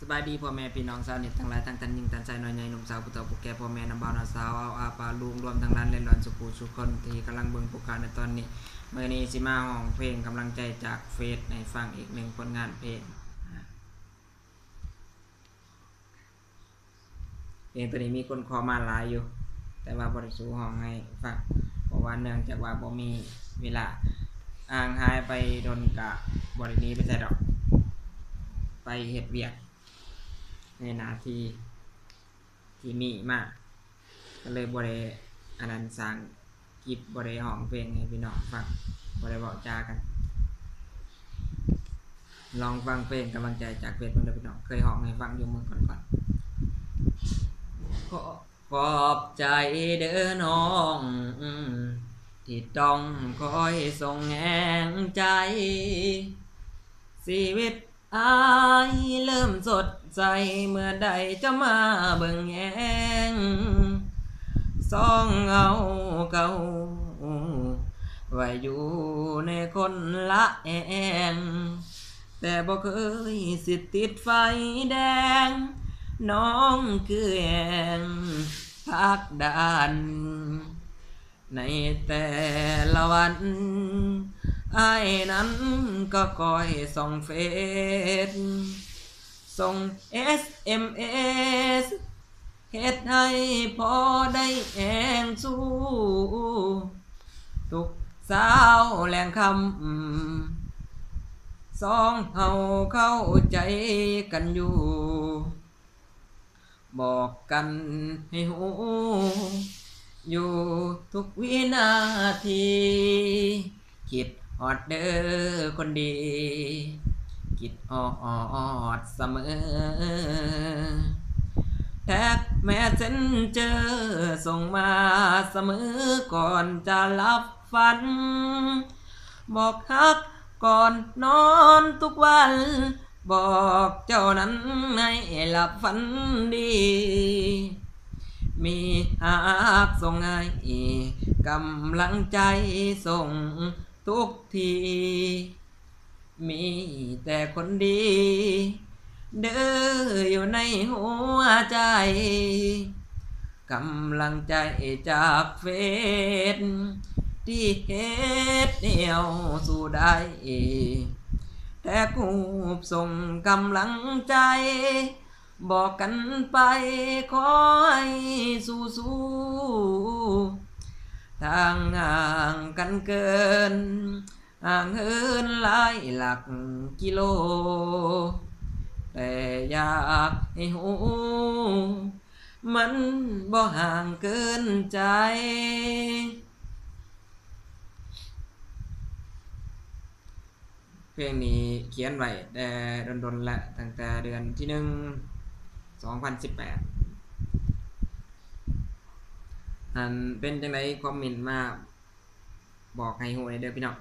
สบายดีพ่อแม่พี่น้องชาวเน็ตทั้งหลายทั้งท่านหญิงท่านชายน้อยใหญ่หนุ่มสาวผู้เฒ่าผู้แก่พ่อแม่น้ำบ่าวน้าสาวเอาอาปาลุงรวมทั้งร้านเล่นร้อนสุขูสุคนที่กำลังเบิ่งโปรแกรมในตอนนี้เมื่อนี้สิมาห้องเพลงกำลังใจจากเฟซในฟังอีกหนึ่งผลงานเพลงตัวนี้มีคนขอมาหลายอยู่แต่ว่าบริสูห้องให้ฟังเพราะว่าเนื่องจากว่าบ่มีเวลาอ่างหายไปโดนกะบรินี้ไปใส่ดอกไปเฮ็ดเวียกในนาที่มีมากก็เลยบ่ได้อันนั้นสร้างคลิปบ่ได้ห้องเพลงให้พี่น้องฟังบ่ได้บอกจากันลองฟังเพลงกำลังใจจากเพจเพิ่นเด้อพี่น้องเคยห้องให้ฟังอยู่เมื่อก่อนขอบใจเด้อน้องที่ต้องคอยส่งแรงใจชีวิตอายเริ่มสดใสเมื่อใดจะมาเบิ่งแยงสองเอาเก่าไว้อยู่ในคนละแองแต่บ่เคยสิติดไฟแดงน้องคือแองพักดานในแต่ละวันอ้ายนั้นก็คอยส่องเฟซส่ง SMS เฮ็ดให้พอได้แองสู้ทุกสาวแหลงคำสองเฮาเข้าใจกันอยู่บอกกันให้หูอยู่ทุกวินาทีคิดฮอดเด้อคนดีคิดฮอดเสมอแท็กแม่เซนเจอส่งมาเสมอก่อนจะรับฝันบอกฮักก่อนนอนทุกวันบอกเจ้านั้นให้หลับฝันดีมีหักส่งให้กำลังใจส่งทุกทีมีแต่คนดีเด้ออยู่ในหัวใจกำลังใจจากเฟซที่เฮ็ดเดียวสู้ได้แต่กูส่งกำลังใจบอกกันไปขอให้สู้ทางห่างกันเกินห่างเหินหลายหลักกิโลแต่อยากให้หูมันบ่ห่างเกินใจเพลงนี้เขียนไว้แต่ดนๆและตั้งแต่เดือนที่1 2018อันเป็นจังไดคอมเมนต์มาบอกให้ฮู้ในเด้อพี่น้อง